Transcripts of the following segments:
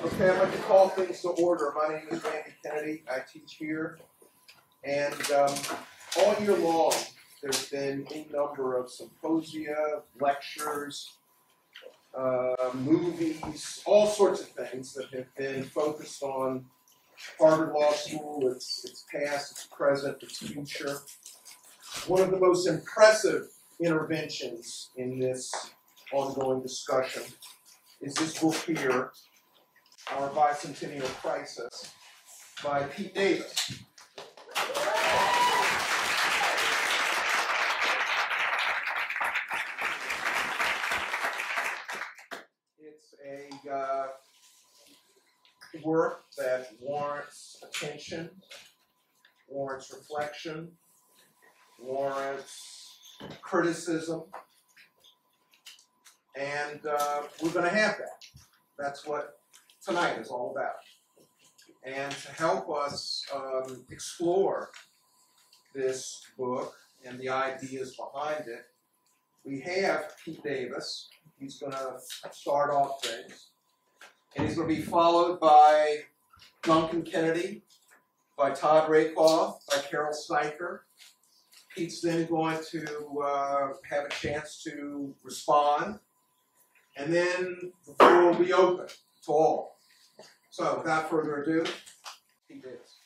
Okay, I'd like to call things to order. My name is Randy Kennedy. I teach here. And all year long, there's been a number of symposia, lectures, movies, all sorts of things that have been focused on Harvard Law School, its past, its present, its future. One of the most impressive interventions in this ongoing discussion is this book here, Our Bicentennial Crisis, by Pete Davis. It's a work that warrants attention, warrants reflection, warrants criticism, and we're going to have that. That's what tonight is all about. And to help us explore this book and the ideas behind it, we have Pete Davis. He's going to start off things. And he's going to be followed by Duncan Kennedy, by Todd Rakoff, by Carol Steiker. Pete's then going to have a chance to respond. And then the floor will be open to all. So without further ado, Pete Davis.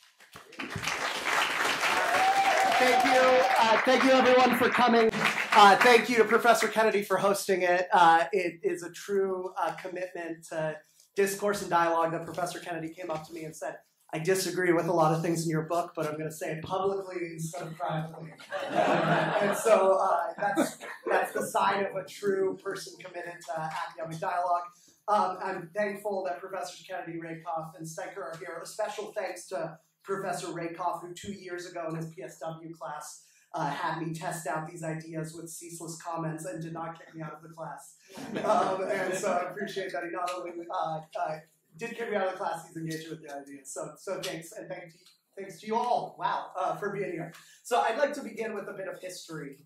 Thank you everyone for coming. Thank you to Professor Kennedy for hosting it. It is a true commitment to discourse and dialogue that Professor Kennedy came up to me and said, I disagree with a lot of things in your book, but I'm going to say it publicly instead of privately. And so that's the sign of a true person committed to academic dialogue. I'm thankful that Professors Kennedy, Rakoff, and Steiker are here. A special thanks to Professor Rakoff, who 2 years ago in his PSW class had me test out these ideas with ceaseless comments and did not kick me out of the class. And so I appreciate that he not only did kick me out of the class, he's engaged with the ideas. So thanks, and thanks to you all, wow, for being here. So I'd like to begin with a bit of history.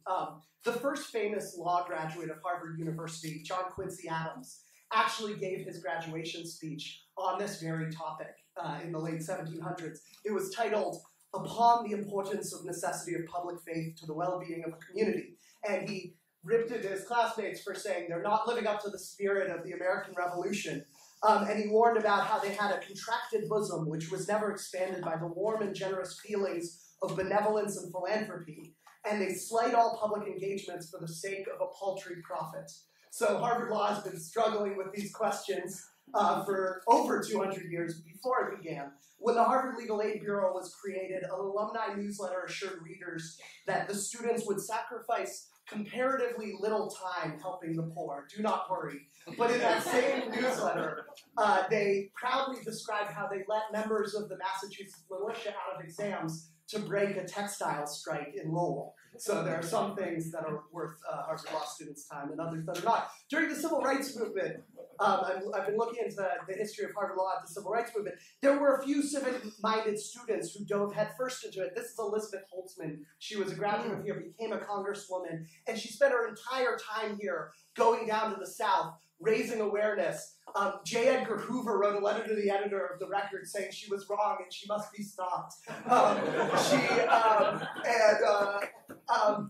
The first famous law graduate of Harvard University, John Quincy Adams, actually gave his graduation speech on this very topic in the late 1700s. It was titled, Upon the Importance of Necessity of Public Faith to the Well-Being of a Community. And he ripped at his classmates for saying they're not living up to the spirit of the American Revolution. And he warned about how they had a contracted bosom which was never expanded by the warm and generous feelings of benevolence and philanthropy. And they slight all public engagements for the sake of a paltry profit. So Harvard Law has been struggling with these questions for over 200 years before it began. When the Harvard Legal Aid Bureau was created, an alumni newsletter assured readers that the students would sacrifice comparatively little time helping the poor. Do not worry. But in that same newsletter, they proudly described how they let members of the Massachusetts militia out of exams to break a textile strike in Lowell. So there are some things that are worth Harvard Law students' time and others that are not. During the Civil Rights Movement, I've been looking into the history of Harvard Law at the Civil Rights Movement. There were a few civic-minded students who dove headfirst into it. This is Elizabeth Holtzman. She was a graduate here, became a congresswoman, and she spent her entire time here going down to the South, raising awareness. J. Edgar Hoover wrote a letter to the editor of the Record saying she was wrong and she must be stopped.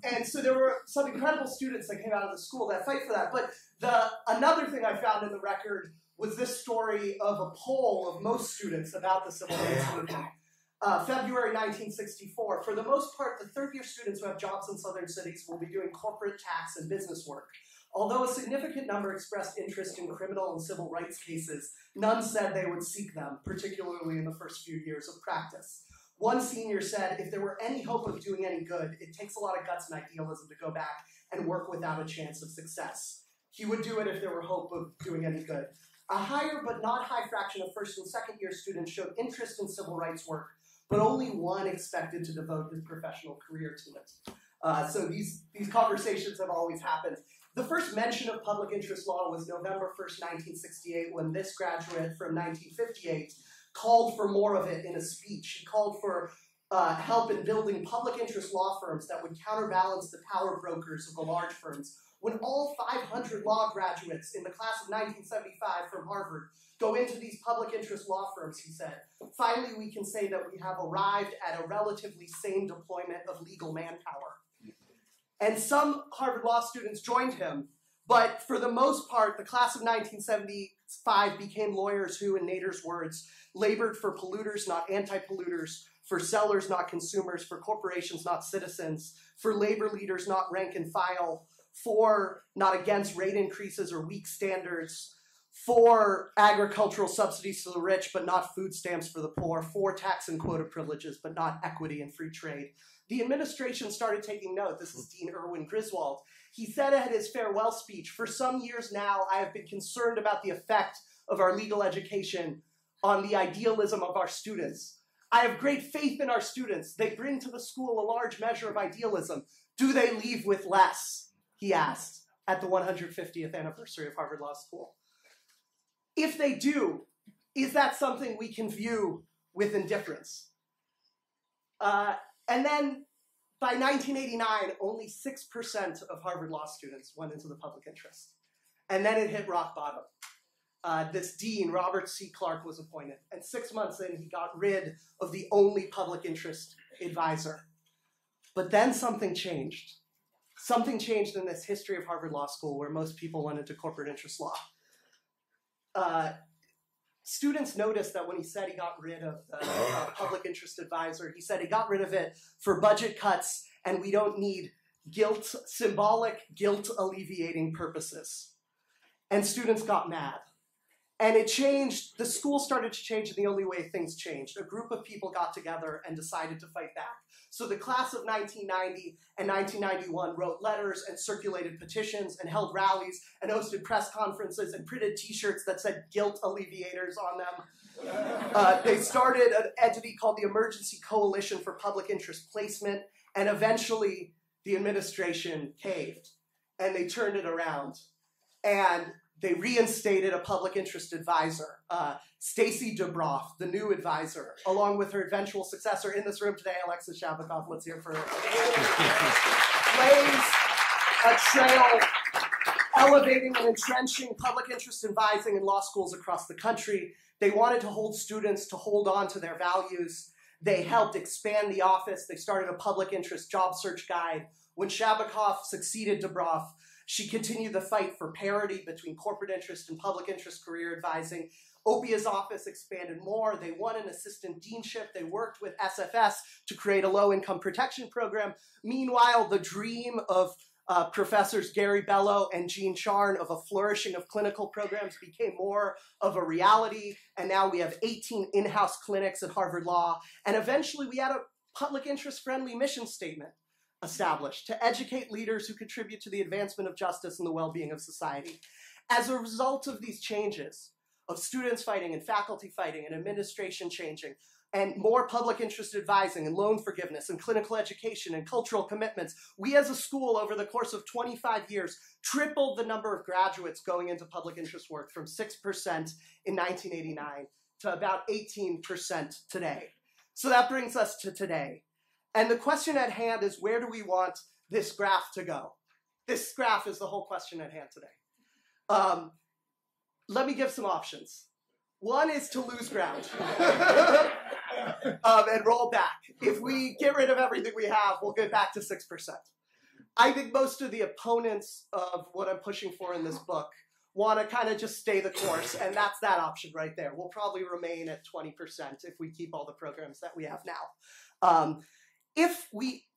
And so there were some incredible students that came out of the school that fight for that. But another thing I found in the Record was this story of a poll of most students about the Civil Rights Movement. February 1964, for the most part, the third-year students who have jobs in southern cities will be doing corporate tax and business work. Although a significant number expressed interest in criminal and civil rights cases, none said they would seek them, particularly in the first few years of practice. One senior said, if there were any hope of doing any good, it takes a lot of guts and idealism to go back and work without a chance of success. He would do it if there were hope of doing any good. A higher but not high fraction of first and second year students showed interest in civil rights work, but only one expected to devote his professional career to it. So these conversations have always happened. The first mention of public interest law was November 1st, 1968, when this graduate from 1958 called for more of it in a speech. He called for help in building public interest law firms that would counterbalance the power brokers of the large firms. When all 500 law graduates in the class of 1975 from Harvard go into these public interest law firms, he said, finally we can say that we have arrived at a relatively sane deployment of legal manpower. And some Harvard law students joined him, but for the most part, the class of 1975 became lawyers who, in Nader's words, labored for polluters, not anti-polluters, for sellers, not consumers, for corporations, not citizens, for labor leaders, not rank and file, for, not against rate increases or weak standards, for agricultural subsidies to the rich, but not food stamps for the poor, for tax and quota privileges, but not equity and free trade. The administration started taking note. This is Dean Erwin Griswold. He said at his farewell speech, "For some years now, I have been concerned about the effect of our legal education on the idealism of our students. I have great faith in our students. They bring to the school a large measure of idealism. Do they leave with less?" he asked at the 150th anniversary of Harvard Law School. If they do, is that something we can view with indifference? And then by 1989, only 6% of Harvard Law students went into the public interest. And then it hit rock bottom. This dean, Robert C. Clark, was appointed. And 6 months in, he got rid of the only public interest advisor. But then something changed. Something changed in this history of Harvard Law School where most people went into corporate interest law. Students noticed that when he said he got rid of the public interest advisor, he said he got rid of it for budget cuts and we don't need symbolic guilt alleviating purposes. And students got mad. And it changed, the school started to change in the only way things changed. A group of people got together and decided to fight back. So the class of 1990 and 1991 wrote letters and circulated petitions and held rallies and hosted press conferences and printed t-shirts that said guilt alleviators on them. They started an entity called the Emergency Coalition for Public Interest Placement, and eventually the administration caved and they turned it around. And they reinstated a public interest advisor, Stacy Dubroff, the new advisor, along with her eventual successor in this room today, Alexis Shabakoff. Let's hear for her. Blaze a trail elevating and entrenching public interest advising in law schools across the country. They wanted to hold students to hold on to their values. They helped expand the office. They started a public interest job search guide. When Shabakoff succeeded Dubroff, she continued the fight for parity between corporate interest and public interest career advising. Opia's office expanded more. They won an assistant deanship. They worked with SFS to create a low-income protection program. Meanwhile, the dream of Professors Gary Bello and Jean Charn of a flourishing of clinical programs became more of a reality. And now we have 18 in-house clinics at Harvard Law. And eventually we had a public interest-friendly mission statement established to educate leaders who contribute to the advancement of justice and the well-being of society. As a result of these changes, of students fighting and faculty fighting and administration changing, and more public interest advising and loan forgiveness and clinical education and cultural commitments, we as a school over the course of 25 years tripled the number of graduates going into public interest work from 6% in 1989 to about 18% today. So that brings us to today. And the question at hand is, where do we want this graph to go? This graph is the whole question at hand today. Let me give some options. One is to lose ground and roll back. If we get rid of everything we have, we'll get back to 6%. I think most of the opponents of what I'm pushing for in this book want to kind of just stay the course, and that's that option right there. We'll probably remain at 20% if we keep all the programs that we have now.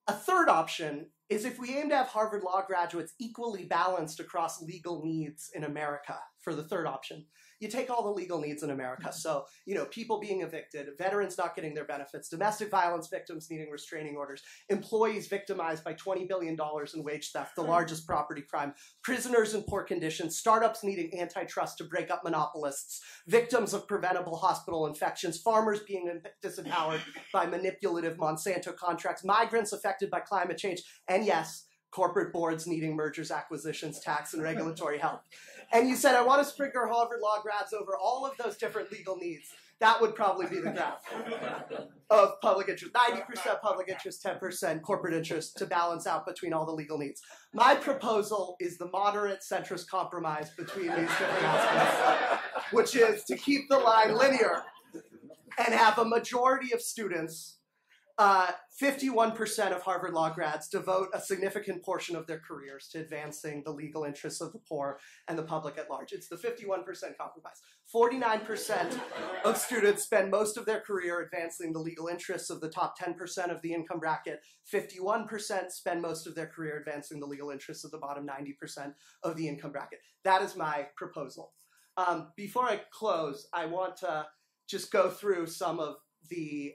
A third option is if we aim to have Harvard Law graduates equally balanced across legal needs in America, for the third option. You take all the legal needs in America. So, people being evicted, veterans not getting their benefits, domestic violence victims needing restraining orders, employees victimized by $20 billion in wage theft, the largest property crime, prisoners in poor conditions, startups needing antitrust to break up monopolists, victims of preventable hospital infections, farmers being disempowered by manipulative Monsanto contracts, migrants affected by climate change, and yes, corporate boards needing mergers, acquisitions, tax, and regulatory help. And you said, I want to sprinkle Harvard Law grads over all of those different legal needs. That would probably be the graph of public interest. 90% public interest, 10% corporate interest to balance out between all the legal needs. My proposal is the moderate centrist compromise between these different aspects, which is to keep the line linear and have a majority of students, 51% of Harvard Law grads devote a significant portion of their careers to advancing the legal interests of the poor and the public at large. It's the 51% compromise. 49% of students spend most of their career advancing the legal interests of the top 10% of the income bracket. 51% spend most of their career advancing the legal interests of the bottom 90% of the income bracket. That is my proposal. Before I close, I want to just go through some of the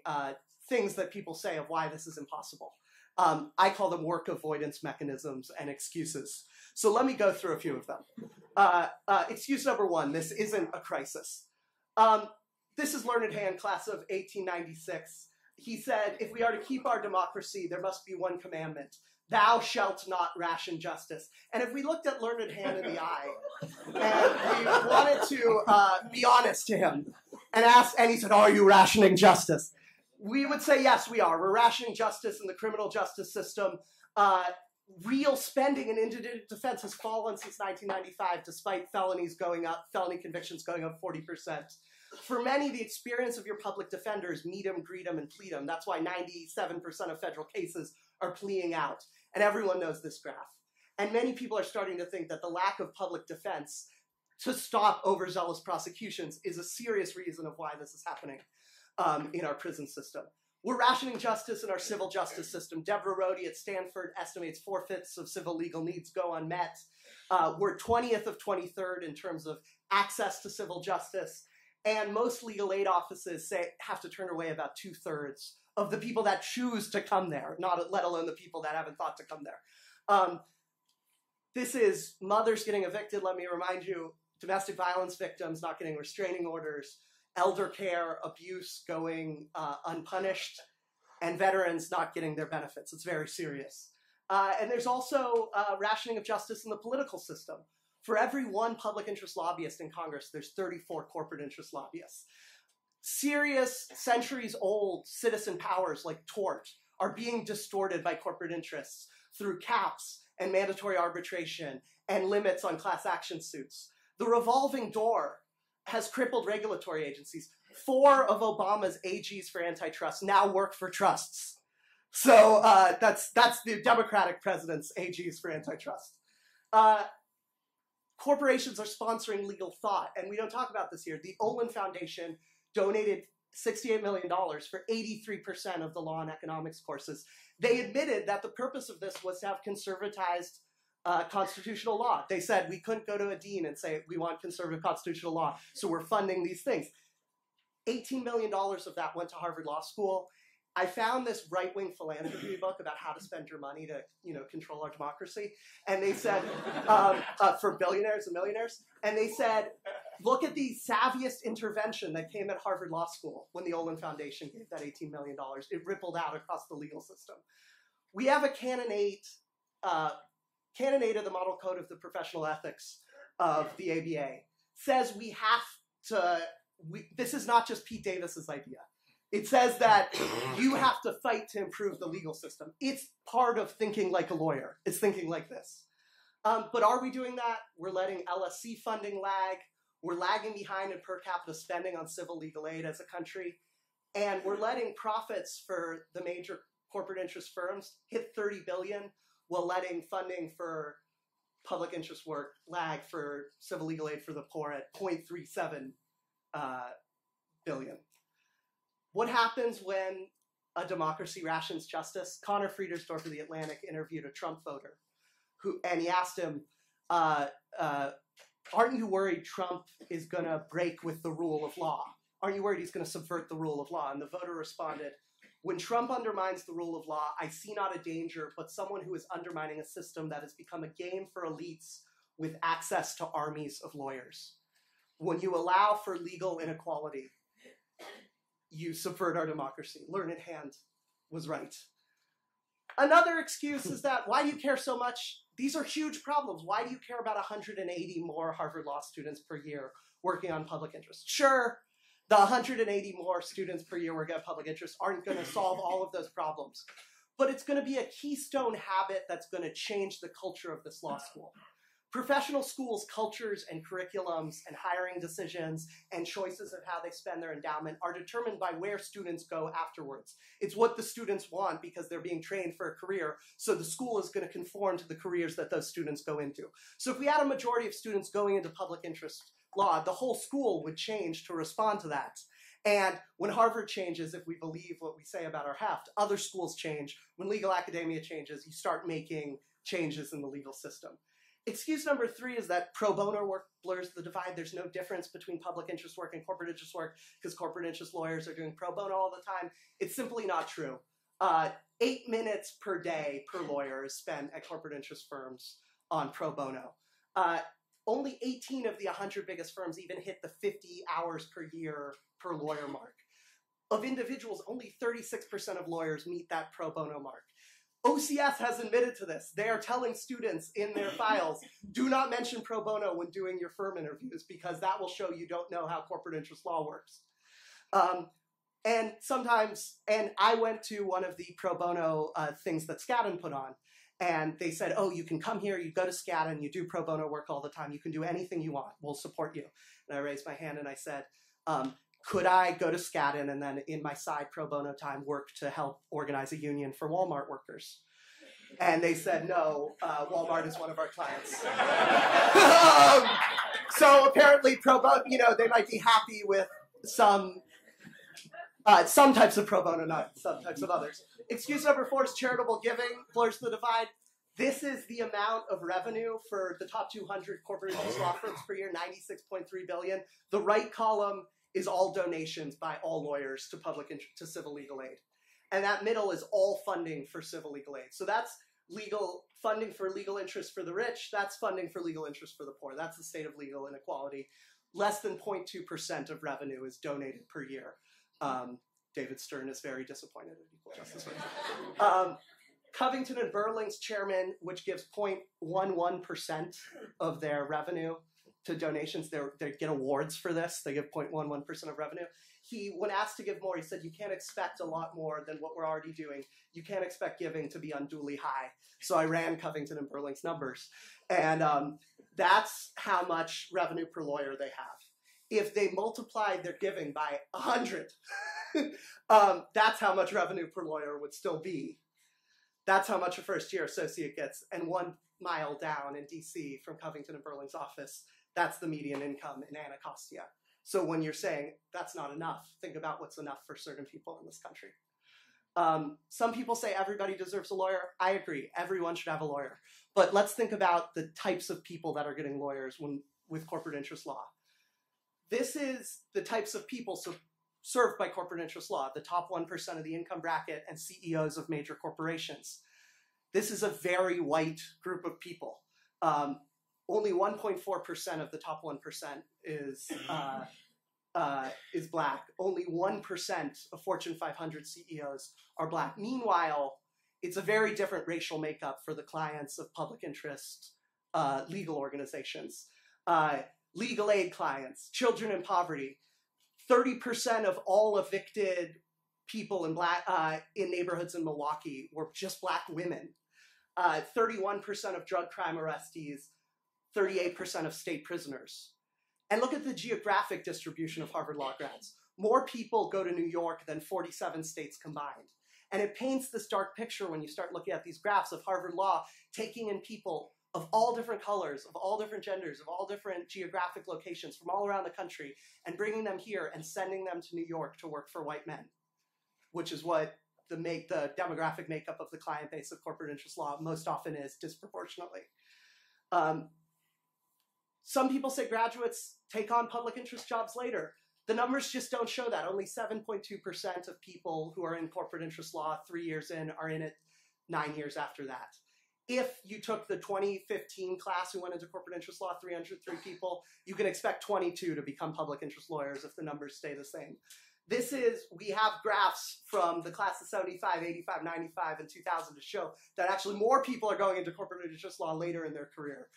things that people say of why this is impossible. I call them work avoidance mechanisms and excuses. So let me go through a few of them. Excuse number one, this isn't a crisis. This is Learned Hand, class of 1896. He said, if we are to keep our democracy, there must be one commandment. Thou shalt not ration justice. And if we looked at Learned Hand in the eye, and we wanted to be honest to him, and he said, are you rationing justice? We would say, yes, we are. We're rationing justice in the criminal justice system. Real spending in indigent defense has fallen since 1995, despite felonies going up, felony convictions going up 40%. For many, the experience of your public defenders, meet 'em, greet 'em, and plead 'em. That's why 97% of federal cases are pleading out. And everyone knows this graph. And many people are starting to think that the lack of public defense to stop overzealous prosecutions is a serious reason of why this is happening in our prison system. We're rationing justice in our civil justice system. Deborah Rohde at Stanford estimates 4/5 of civil legal needs go unmet. We're 20th of 23rd in terms of access to civil justice. And most legal aid offices have to turn away about 2/3 of the people that choose to come there, let alone the people that haven't thought to come there. This is mothers getting evicted, let me remind you, domestic violence victims not getting restraining orders, elder care abuse going unpunished, and veterans not getting their benefits. It's very serious. And there's also rationing of justice in the political system. For every one public interest lobbyist in Congress, there's 34 corporate interest lobbyists. Serious, centuries-old citizen powers like tort are being distorted by corporate interests through caps and mandatory arbitration and limits on class action suits. The revolving door has crippled regulatory agencies. 4 of Obama's AGs for antitrust now work for trusts. So that's the Democratic president's AGs for antitrust. Corporations are sponsoring legal thought, and we don't talk about this here. The Olin Foundation donated $68 million for 83% of the law and economics courses. They admitted that the purpose of this was to have conservatized constitutional law. They said we couldn't go to a dean and say we want conservative constitutional law, so we're funding these things. $18 million of that went to Harvard Law School. I found this right-wing philanthropy book about how to spend your money to, control our democracy. And they said, for billionaires and millionaires, and they said, look at the savviest intervention that came at Harvard Law School when the Olin Foundation gave that $18 million. It rippled out across the legal system. We have a Canon 8 of the Model Code of the Professional Ethics of the ABA. Says we have to, this is not just Pete Davis's idea. It says that you have to fight to improve the legal system. It's part of thinking like a lawyer. It's thinking like this. But are we doing that? We're letting LSE funding lag. We're lagging behind in per capita spending on civil legal aid as a country. And we're letting profits for the major corporate interest firms hit $30 billion while letting funding for public interest work lag for civil legal aid for the poor at 0.37 billion. What happens when a democracy rations justice? Connor Friedersdorf of The Atlantic interviewed a Trump voter, and he asked him, aren't you worried Trump is going to break with the rule of law? Aren't you worried he's going to subvert the rule of law? And the voter responded, when Trump undermines the rule of law, I see not a danger, but someone who is undermining a system that has become a game for elites with access to armies of lawyers. When you allow for legal inequality, you subvert our democracy. Learned Hand was right. Another excuse is that, why do you care so much? These are huge problems. Why do you care about 180 more Harvard Law students per year working on public interest? Sure, The 180 more students per year we're going to public interest aren't going to solve all of those problems. But it's going to be a keystone habit that's going to change the culture of this law school. Professional schools' cultures and curriculums and hiring decisions and choices of how they spend their endowment are determined by where students go afterwards. It's what the students want because they're being trained for a career, so the school is going to conform to the careers that those students go into. So if we had a majority of students going into public interest law, the whole school would change to respond to that. And when Harvard changes, if we believe what we say about our heft, other schools change. When legal academia changes, you start making changes in the legal system. Excuse number 3 is that pro bono work blurs the divide. There's no difference between public interest work and corporate interest work because corporate interest lawyers are doing pro bono all the time. It's simply not true. 8 minutes per day per lawyer is spent at corporate interest firms on pro bono. Only 18 of the 100 biggest firms even hit the 50 hours per year per lawyer mark. Of individuals, only 36% of lawyers meet that pro bono mark. OCS has admitted to this. They are telling students in their files, do not mention pro bono when doing your firm interviews because that will show you don't know how corporate interest law works. And I went to one of the pro bono things that Skadden put on, and they said, oh, you can come here, you go to Skadden, you do pro bono work all the time, you can do anything you want, we'll support you. And I raised my hand and I said, could I go to Skadden and then in my side pro bono time work to help organize a union for Walmart workers? And they said, no, Walmart is one of our clients. So apparently pro bono, they might be happy with some types of pro bono, not some types of others. Excuse number 4 is charitable giving, blurs the divide. This is the amount of revenue for the top 200 corporate interest law firms per year, $96.3 billion. The right column is all donations by all lawyers to civil legal aid. And that middle is all funding for civil legal aid. So that's legal funding for legal interest for the rich, that's funding for legal interest for the poor. That's the state of legal inequality. Less than 0.2% of revenue is donated per year. David Stern is very disappointed at Equal Justice. Covington and Burling's chairman, which gives 0.11% of their revenue to donations. They get awards for this. They give 0.11% of revenue. When asked to give more, he said, you can't expect a lot more than what we're already doing. You can't expect giving to be unduly high. So I ran Covington and Burling's numbers. And that's how much revenue per lawyer they have. If they multiplied their giving by 100, that's how much revenue per lawyer would still be. That's how much a first-year associate gets. And 1 mile down in DC from Covington and Burling's office, that's the median income in Anacostia. So when you're saying that's not enough, think about what's enough for certain people in this country. Some people say everybody deserves a lawyer. I agree. Everyone should have a lawyer. But let's think about the types of people that are getting lawyers with corporate interest law. This is the types of people served by corporate interest law, the top 1% of the income bracket and CEOs of major corporations. This is a very white group of people. Only 1.4% of the top 1% is black. Only 1% of Fortune 500 CEOs are black. Meanwhile, it's a very different racial makeup for the clients of public interest legal organizations. Legal aid clients, children in poverty. 30% of all evicted people in neighborhoods in Milwaukee were just black women. 31% of drug crime arrestees, 38% of state prisoners. And look at the geographic distribution of Harvard Law grads. More people go to New York than 47 states combined. And it paints this dark picture when you start looking at these graphs of Harvard Law taking in people of all different colors, of all different genders, of all different geographic locations from all around the country and bringing them here and sending them to New York to work for white men, which is what the demographic makeup of the client base of corporate interest law most often is disproportionately. Some people say graduates take on public interest jobs later. The numbers just don't show that. Only 7.2% of people who are in corporate interest law 3 years in are in it 9 years after that. If you took the 2015 class who went into corporate interest law, 303 people, you can expect 22 to become public interest lawyers if the numbers stay the same. We have graphs from the class of 75, 85, 95, and 2000 to show that actually more people are going into corporate interest law later in their career.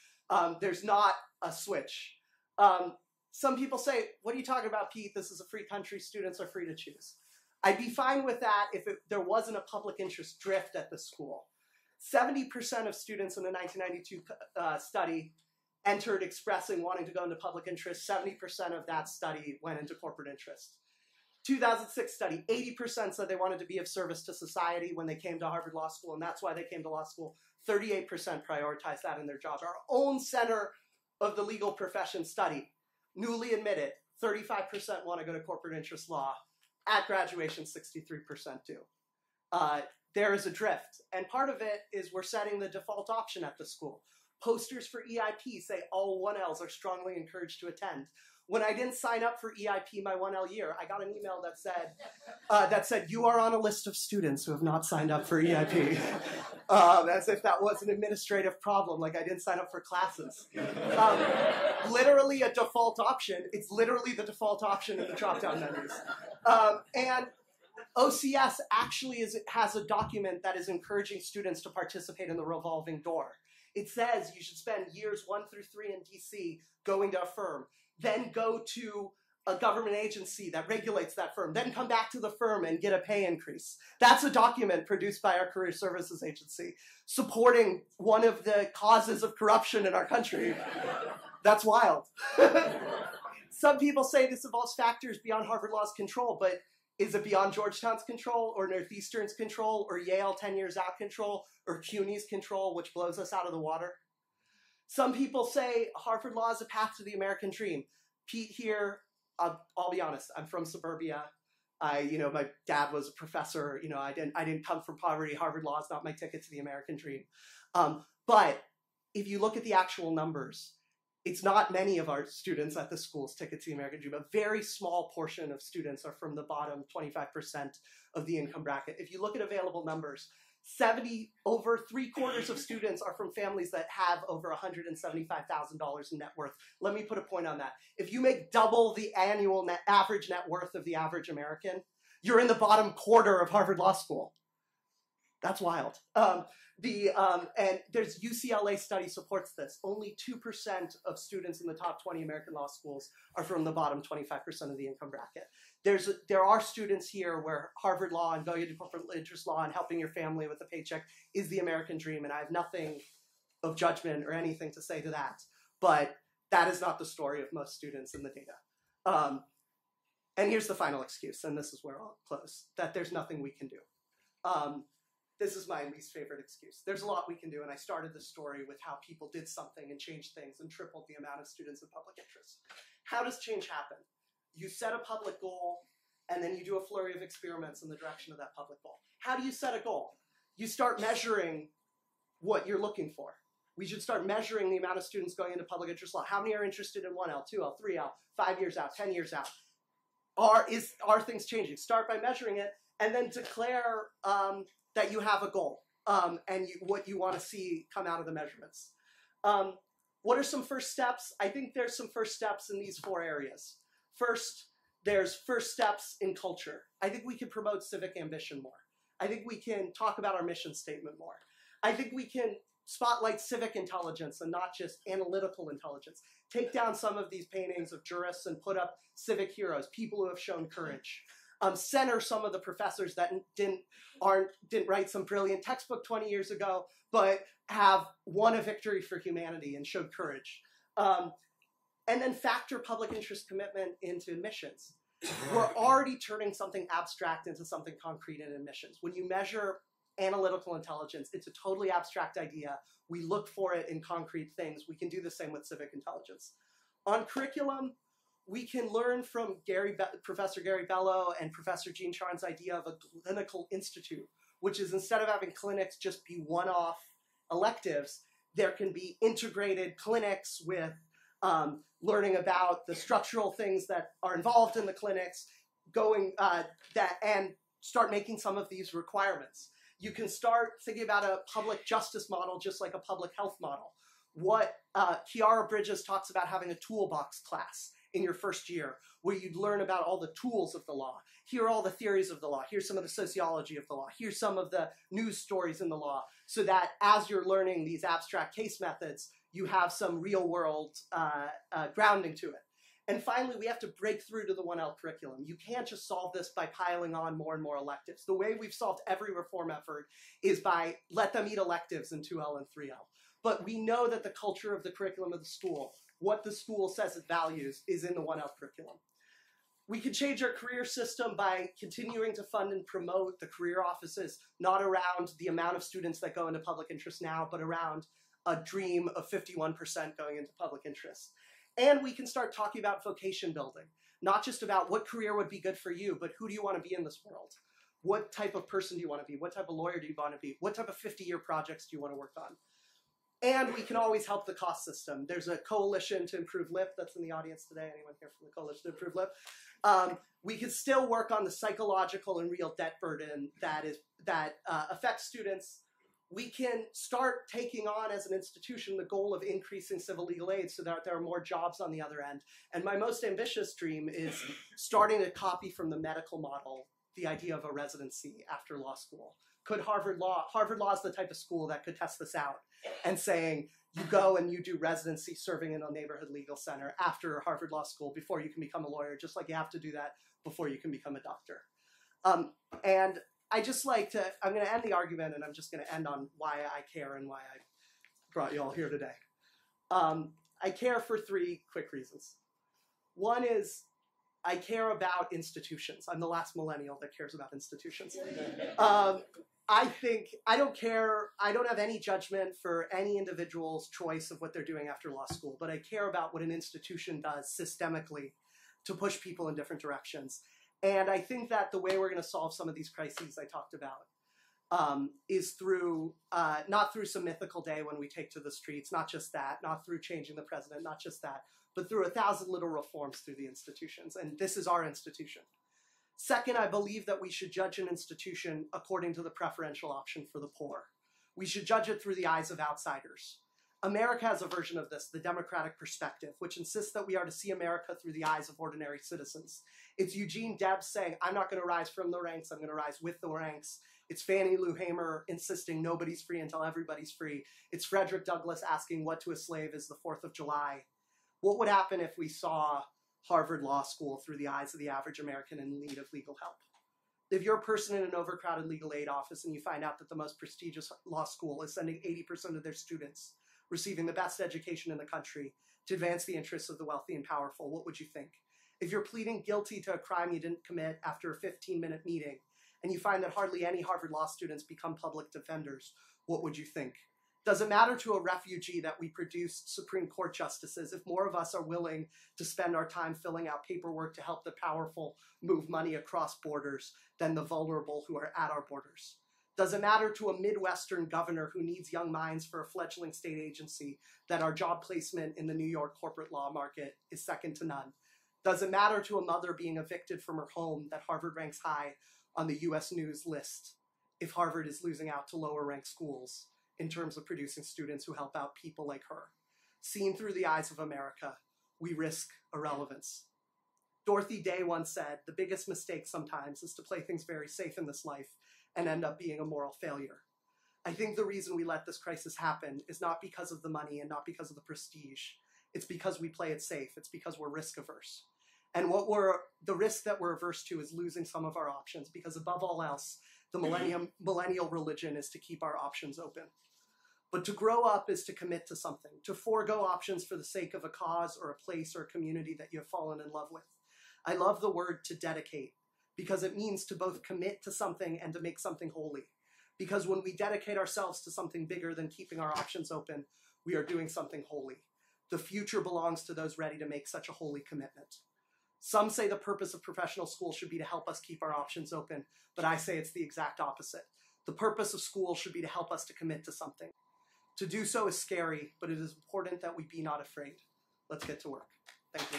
There's not a switch. Some people say, what are you talking about, Pete? This is a free country. Students are free to choose. I'd be fine with that if there wasn't a public interest drift at the school. 70% of students in the 1992 study entered expressing wanting to go into public interest. 70% of that study went into corporate interest. 2006 study, 80% said they wanted to be of service to society when they came to Harvard Law School, and that's why they came to law school. 38% prioritized that in their jobs. Our own Center of the Legal Profession study, newly admitted, 35% want to go to corporate interest law. At graduation, 63% do. There is a drift, and part of it is we're setting the default option at the school. Posters for EIP say all 1Ls are strongly encouraged to attend. When I didn't sign up for EIP my 1L year, I got an email that said, you are on a list of students who have not signed up for EIP. As if that was an administrative problem, like I didn't sign up for classes. Literally a default option. It's literally the default option in the drop-down menus. And OCS actually has a document that is encouraging students to participate in the revolving door. It says you should spend years 1 through 3 in DC going to a firm, then go to a government agency that regulates that firm, then come back to the firm and get a pay increase. That's a document produced by our Career Services Agency supporting one of the causes of corruption in our country. That's wild. Some people say this involves factors beyond Harvard Law's control, but is it beyond Georgetown's control, or Northeastern's control, or Yale 10 years out control, or CUNY's control, which blows us out of the water? Some people say Harvard Law is a path to the American dream. Pete here, I'll be honest, I'm from suburbia. My dad was a professor. I didn't come from poverty. Harvard Law is not my ticket to the American dream. But if you look at the actual numbers, it's not many of our students at the school's ticket to the American dream. A very small portion of students are from the bottom 25% of the income bracket. If you look at available numbers, over 3/4 of students are from families that have over $175,000 in net worth. Let me put a point on that. If you make double the annual average net worth of the average American, you're in the bottom quarter of Harvard Law School. That's wild. And there's UCLA study supports this. Only 2% of students in the top 20 American law schools are from the bottom 25% of the income bracket. There are students here where Harvard Law and going into corporate interest law and helping your family with a paycheck is the American dream, and I have nothing of judgment or anything to say to that. But that is not the story of most students in the data. And here's the final excuse, and this is where I'll close, that there's nothing we can do. This is my least favorite excuse. There's a lot we can do, and I started this story with how people did something and changed things and tripled the amount of students in public interest. How does change happen? You set a public goal, and then you do a flurry of experiments in the direction of that public goal. How do you set a goal? You start measuring what you're looking for. We should start measuring the amount of students going into public interest law. How many are interested in 1L, 2L, 3L, 5 years out, 10 years out? Are things changing? Start by measuring it, and then declare that you have a goal and what you want to see come out of the measurements. What are some first steps? I think there's some first steps in these 4 areas. First, there's first steps in culture. I think we can promote civic ambition more. I think we can talk about our mission statement more. I think we can spotlight civic intelligence and not just analytical intelligence. Take down some of these paintings of jurists and put up civic heroes, people who have shown courage. Center some of the professors that didn't write some brilliant textbook 20 years ago, but have won a victory for humanity and showed courage. And then factor public interest commitment into admissions. We're already turning something abstract into something concrete in admissions. When you measure analytical intelligence, it's a totally abstract idea. We look for it in concrete things. We can do the same with civic intelligence. On curriculum, we can learn from Professor Gary Bello and Professor Jean Charn's idea of a clinical institute, which is instead of having clinics just be one-off electives, there can be integrated clinics with learning about the structural things that are involved in the clinics, and start making some of these requirements. You can start thinking about a public justice model just like a public health model. What Kiara Bridges talks about having a toolbox class in your first year, where you'd learn about all the tools of the law. Here are all the theories of the law. Here's some of the sociology of the law. Here's some of the news stories in the law, so that as you're learning these abstract case methods, you have some real world grounding to it. And finally, we have to break through to the 1L curriculum. You can't just solve this by piling on more and more electives. The way we've solved every reform effort is by let them eat electives in 2L and 3L. But we know that the culture of the curriculum of the school, what the school says it values, is in the 1L curriculum. We could change our career system by continuing to fund and promote the career offices, not around the amount of students that go into public interest now, but around a dream of 51% going into public interest. And we can start talking about vocation building, not just about what career would be good for you, but who do you want to be in this world? What type of person do you want to be? What type of lawyer do you want to be? What type of 50-year projects do you want to work on? And we can always help the cost system. There's a coalition to improve LIP that's in the audience today. Anyone here from the coalition to improve LIP? We can still work on the psychological and real debt burden that affects students. We can start taking on as an institution the goal of increasing civil legal aid so that there are more jobs on the other end. And my most ambitious dream is starting to copy from the medical model the idea of a residency after law school. Could Harvard Law is the type of school that could test this out and saying you go and you do residency serving in a neighborhood legal center after Harvard Law School before you can become a lawyer, just like you have to do that before you can become a doctor. And I just like to, I'm going to end the argument and I'm just going to end on why I care and why I brought you all here today. I care for 3 quick reasons. One is I care about institutions. I'm the last millennial that cares about institutions. I don't care, I don't have any judgment for any individual's choice of what they're doing after law school, but I care about what an institution does systemically to push people in different directions. And I think that the way we're going to solve some of these crises I talked about is through, not through some mythical day when we take to the streets, not just that, not through changing the president, not just that, but through 1,000 little reforms through the institutions. And this is our institution. Second, I believe that we should judge an institution according to the preferential option for the poor. We should judge it through the eyes of outsiders. America has a version of this, the democratic perspective, which insists that we are to see America through the eyes of ordinary citizens. It's Eugene Debs saying, I'm not going to rise from the ranks, I'm going to rise with the ranks. It's Fannie Lou Hamer insisting nobody's free until everybody's free. It's Frederick Douglass asking what to a slave is the 4th of July. What would happen if we saw Harvard Law School through the eyes of the average American in need of legal help? If you're a person in an overcrowded legal aid office and you find out that the most prestigious law school is sending 80% of their students receiving the best education in the country to advance the interests of the wealthy and powerful, what would you think? If you're pleading guilty to a crime you didn't commit after a 15-minute meeting and you find that hardly any Harvard Law students become public defenders, what would you think? Does it matter to a refugee that we produce Supreme Court justices if more of us are willing to spend our time filling out paperwork to help the powerful move money across borders than the vulnerable who are at our borders? Does it matter to a Midwestern governor who needs young minds for a fledgling state agency that our job placement in the New York corporate law market is second to none? Does it matter to a mother being evicted from her home that Harvard ranks high on the US News list if Harvard is losing out to lower ranked schools in terms of producing students who help out people like her? Seen through the eyes of America, we risk irrelevance. Dorothy Day once said, the biggest mistake sometimes is to play things very safe in this life and end up being a moral failure. I think the reason we let this crisis happen is not because of the money and not because of the prestige. It's because we play it safe. It's because we're risk averse. And the risk that we're averse to is losing some of our options, because above all else, the millennial religion is to keep our options open. But to grow up is to commit to something, to forego options for the sake of a cause or a place or a community that you have fallen in love with. I love the word to dedicate, because it means to both commit to something and to make something holy. Because when we dedicate ourselves to something bigger than keeping our options open, we are doing something holy. The future belongs to those ready to make such a holy commitment. Some say the purpose of professional school should be to help us keep our options open, but I say it's the exact opposite. The purpose of school should be to help us to commit to something. To do so is scary, but it is important that we be not afraid. Let's get to work. Thank you.